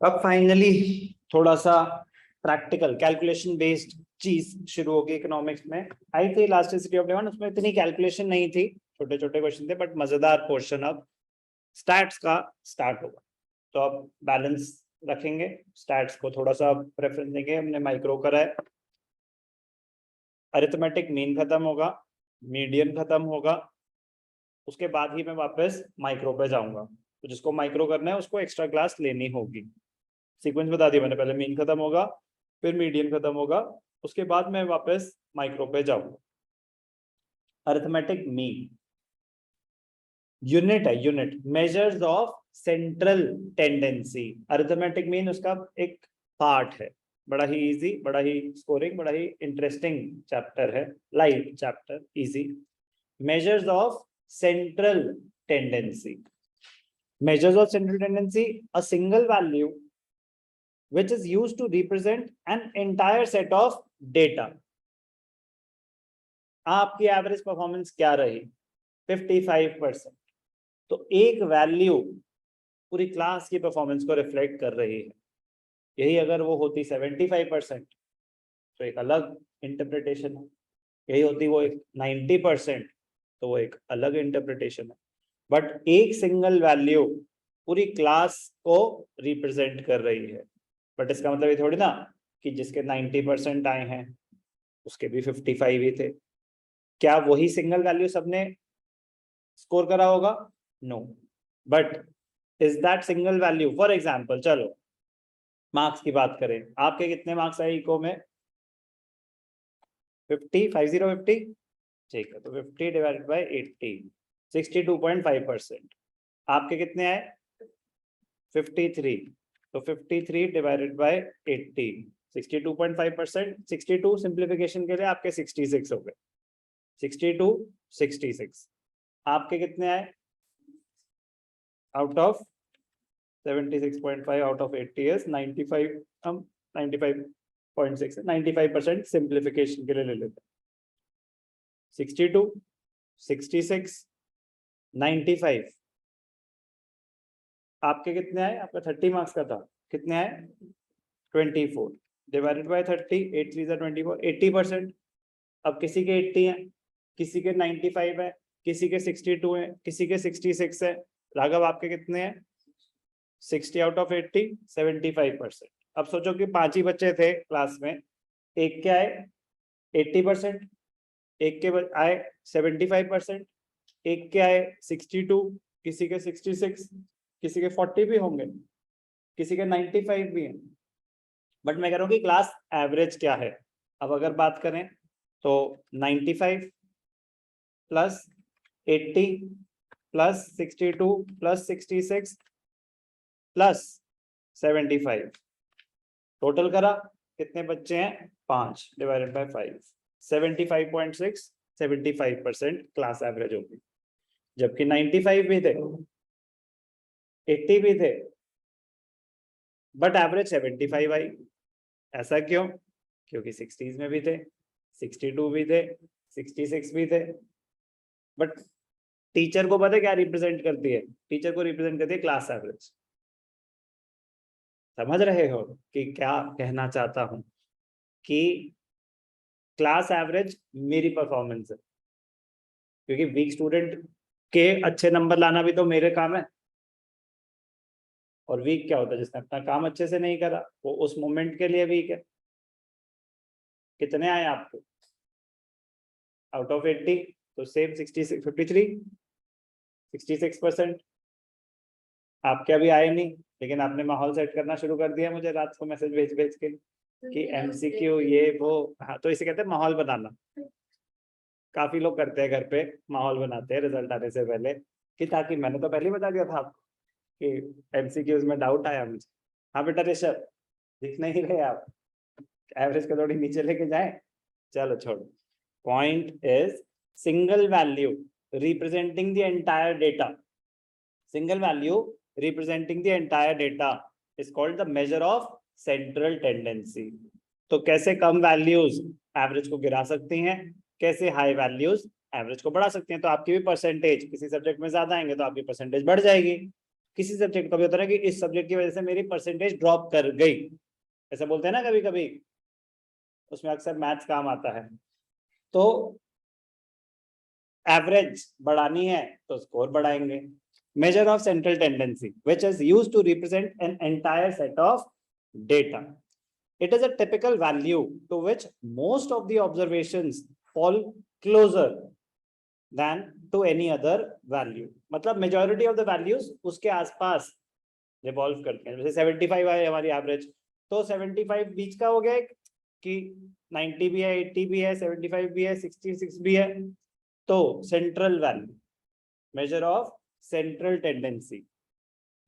अब फाइनली थोड़ा सा प्रैक्टिकल कैलकुलेशन बेस्ड चीज शुरू होगी इकोनॉमिक्स में। आई थी इलास्टिसिटी ऑफ डिमांड, उसमें इतनी कैलकुलेशन नहीं थी, छोटे छोटे क्वेश्चन थे, बट मजेदार पोर्शन अब स्टैट्स का स्टार्ट होगा। तो अब बैलेंस रखेंगे, स्टैट्स को थोड़ा सा प्रेफरेंस देंगे। हमने माइक्रो करा है, अरिथमेटिक मीन खत्म होगा, मीडियन खत्म होगा, उसके बाद ही मैं वापस माइक्रो पे जाऊंगा। तो जिसको माइक्रो करना है उसको एक्स्ट्रा क्लास लेनी होगी। सीक्वेंस बता दिया मैंने, पहले मीन खत्म होगा, फिर मीडियन खत्म होगा, उसके बाद मैं वापस माइक्रो पे जाऊंगा। अरिथमेटिक मीन यूनिट है, unit measures of central tendency. Arithmetic mean उसका एक पार्ट है, बड़ा ही इजी, बड़ा ही स्कोरिंग, बड़ा ही इंटरेस्टिंग चैप्टर है, light chapter, easy. Measures of central tendency. Measures of central tendency, a single value which is used to represent an entire set of data. आपकी average performance क्या रही? 55%। तो एक वैल्यू पूरी class की performance को reflect कर रही है। यही अगर वो होती 75% तो एक अलग इंटरप्रिटेशन है, यही होती वो 90% तो वो एक अलग इंटरप्रिटेशन है। बट एक सिंगल वैल्यू पूरी क्लास को रिप्रेजेंट कर रही है। बट इसका मतलब ये थोड़ी ना कि जिसके 90% आए हैं उसके भी 55 ही थे। क्या वही सिंगल वैल्यू सबने स्कोर करा होगा? No. But is that single value, for example चलो मार्क्स की बात करें, आपके कितने मार्क्स आए इको में? 50 ठीक है, तो 50 डिवाइडेड बाई 80 62.5%। आपके कितने आए? 53, तो 53 डिवाइडेड बाई 80 62.5%। 62 सिंप्लीफिकेशन के लिए आपके 66 हो गए, 62 66। आपके कितने आए? Out of 76.5 out of 80 is 95, हम 95.6 95% सिंप्लीफिकेशन के लिए ले लेते हैं। 62 66 95। आपके कितने आए? आपका 30 मार्क्स का था, कितने आए? 24 डिवाइडेड बाय 30, 8 3 24, 80%। अब किसी के 80 है, किसी के 95 है, किसी के 62 है, किसी के 66 है। राघव आपके कितने हैं? 60 आउट ऑफ 80 75%। अब सोचो कि 5 ही बच्चे थे क्लास में, एक के आए 80%, एक के आए 75%, एक के आए 62, किसी के 66, किसी के 40 भी होंगे, किसी के 95 भी हैं। बट मैं कह रहा हूँ कि क्लास एवरेज क्या है। अब अगर बात करें तो 95 plus 80 plus 62 plus 66 plus 75, total करा कितने बच्चे हैं? 5 डिवाइडेड बाय 5, 75.6 75% क्लास एवरेज होगी। जबकि 95 भी थे, 80 भी थे, बट एवरेज 75 आई। ऐसा क्यों? क्योंकि 60s में भी थे, 62 भी थे, 66 भी थे। बट टीचर को पता है क्या रिप्रेजेंट करती है? टीचर को रिप्रेजेंट करती है क्लास एवरेज। समझ रहे हो कि क्या कहना चाहता हूं? कि क्लास एवरेज मेरी परफॉर्मेंस है, क्योंकि वीक स्टूडेंट के अच्छे नंबर लाना भी तो मेरे काम है। और वीक क्या होता है? जिसने अपना काम अच्छे से नहीं करा, वो उस मोमेंट के लिए वीक है। कितने आए आपको आउट ऑफ 80? तो सेम 66 53 66%। आपके अभी आए नहीं, लेकिन आपने माहौल सेट करना शुरू कर दिया मुझे रात को मैसेज भेज भेज के कि एमसीक्यू ये वो। हाँ, तो इसे कहते हैं माहौल बनाना। काफी लोग करते हैं घर पे, माहौल बनाते हैं रिजल्ट आने से पहले, कि ताकि मैंने तो पहले ही बता दिया था आपको कि एमसीक्यूज में डाउट आया मुझे। हाँ बेटा ऋषभ, दिख नहीं रहे आप, एवरेज को थोड़ी नीचे लेके जाए। चलो छोड़ो। Point is single value representing the entire data, single value representing the entire data is called the major of central tendency. तो कैसे कम वैल्यूज एवरेज को गिरा सकती हैं, कैसे हाई वैल्यूज एवरेज को बढ़ा सकते हैं। तो आपकी भी परसेंटेज किसी सब्जेक्ट में ज्यादा आएंगे तो आपकी परसेंटेज बढ़ जाएगी, किसी सब्जेक्ट का भी होता है ना कि इस सब्जेक्ट की वजह से मेरी परसेंटेज ड्रॉप कर गई, ऐसा बोलते हैं ना कभी कभी, उसमें अक्सर मैथ्स काम आता है। तो एवरेज बढ़ानी है तो स्कोर बढ़ाएंगे। Measure of central tendency which is used to represent an entire set of data. It is a typical value to which most of the observations fall closer than to any other value. मतलब majority of the values उसके आसपास revolve करते हैं। जैसे 75 है हमारी average, तो 75 बीच का हो गया एक, कि 90 भी है, 80 भी है, 75 भी है, 66 भी है। तो central value, measure of central tendency,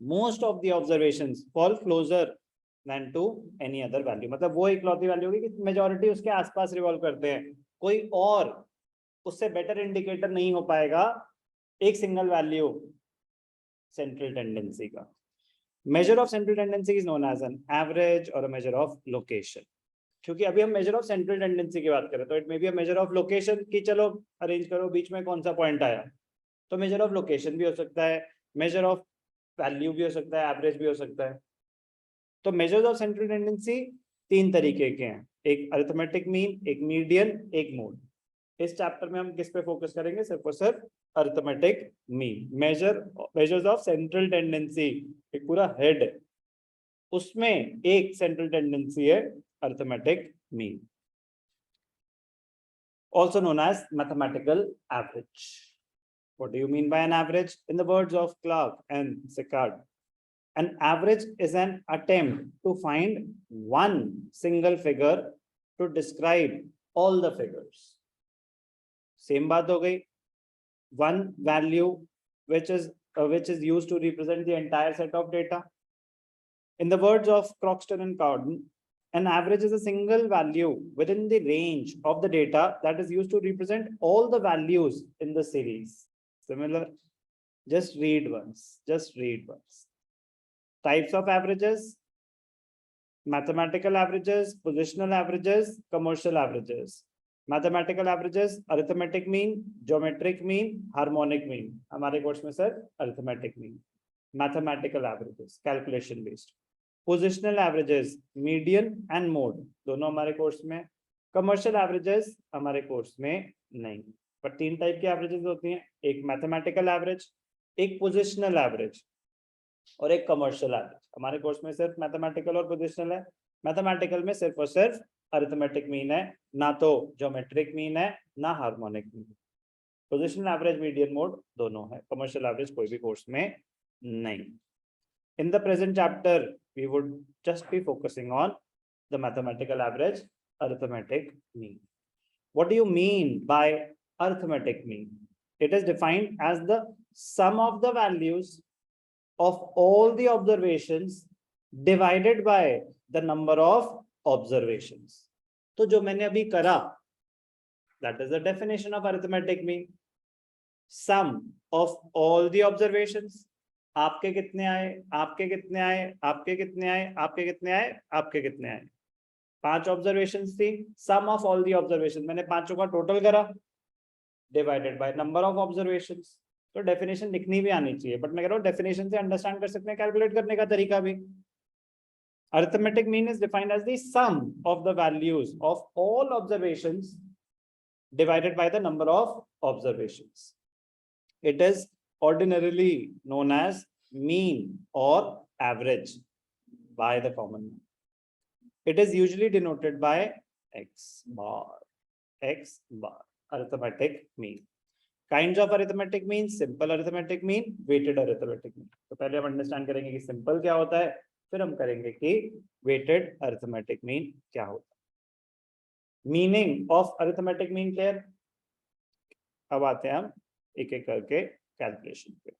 most of the observations fall closer than to any other value, मतलब वो इकलौती वैल्यू होगी कि मेजॉरिटी उसके आसपास रिवॉल्व करते हैं, कोई और उससे बेटर इंडिकेटर नहीं हो पाएगा एक सिंगल वैल्यू सेंट्रल टेंडेंसी का। Measure of central tendency is known as an average और अ मेजर ऑफ लोकेशन। क्योंकि अभी हम मेजर ऑफ सेंट्रल टेंडेंसी की बात करें तो it may be a measure of location, कि चलो अरेंज करो बीच में कौन सा पॉइंट आया, तो मेजर ऑफ लोकेशन भी हो सकता है, मेजर ऑफ वैल्यू भी हो सकता है, एवरेज भी हो सकता है। तो मेजर्स ऑफ सेंट्रल टेंडेंसी 3 तरीके के हैं, एक अरिथमेटिक मीन, एक मीडियन, एक मोड। इस चैप्टर में हम किस पे फोकस करेंगे, सिर्फ और सिर्फ arithmetic mean. Measures of central tendency एक पूरा हेड है, उसमें एक सेंट्रल टेंडेंसी है arithmetic mean, also known as mathematical average. What do you mean by an average? In the words of Clark and Sicard, an average is an attempt to find one single figure to describe all the figures. Same बात हो गई, one value which is used to represent the entire set of data. In the words of Croxton and Cowden, an average is a single value within the range of the data that is used to represent all the values in the series. Similar, just read once. Types of averages: mathematical averages, positional averages, commercial averages. Mathematical averages, arithmetic mean, geometric mean, harmonic mean. हमारे course में sir arithmetic mean. Mathematical averages, calculation based. Positional averages, median and mode, दोनों हमारे course में। Commercial averages हमारे course में नहीं, पर 3 type की averages होती हैं, एक mathematical average, एक positional average और एक कमर्शियल एवरेज। हमारे कोर्स में सिर्फ मैथमेटिकल और पोजिशनल है। मैथमेटिकल में सिर्फ और सिर्फ अरिथमेटिक मीन है, ना तो ज्योमेट्रिक मीन है, ना harmonic mean. Positional average, median mode दोनों है, कमर्शियल एवरेज कोई भी कोर्स में नहीं। In the present chapter we would just be focusing on the mathematical average, arithmetic mean. What do you mean by arithmetic mean? It is defined as the sum of the values of all the observations divided by the number of observations. तो जो मैंने अभी करा, that is the definition of arithmetic mean. Sum of all the observations. आपके कितने आए, आपके कितने आए, आपके कितने आए, आपके कितने आए, आपके कितने आए। 5 ऑब्जर्वेशंस थी, सम ऑफ ऑल दी ऑब्जर्वेशन, मैंने पांचों का टोटल करा, divided by number of observations. तो डेफिनेशन लिखनी भी आनी चाहिए, बट मैं कह रहा हूँ डेफिनेशन से अंडरस्टैंड कर सकते हैं कैलकुलेट करने का तरीका भी। Arithmetic mean is defined as the sum of the values of all observations divided by the number of observations. It is ordinarily known as mean और average by the common man. It is usually denoted by x bar, arithmetic mean. Kinds of arithmetic mean: simple arithmetic mean, weighted arithmetic mean. तो पहले हम understand करेंगे कि simple क्या होता है, फिर हम करेंगे कि weighted arithmetic mean क्या होता है। Meaning of arithmetic mean clear? अब आते हैं हम एक एक करके कैलकुलेशन पे।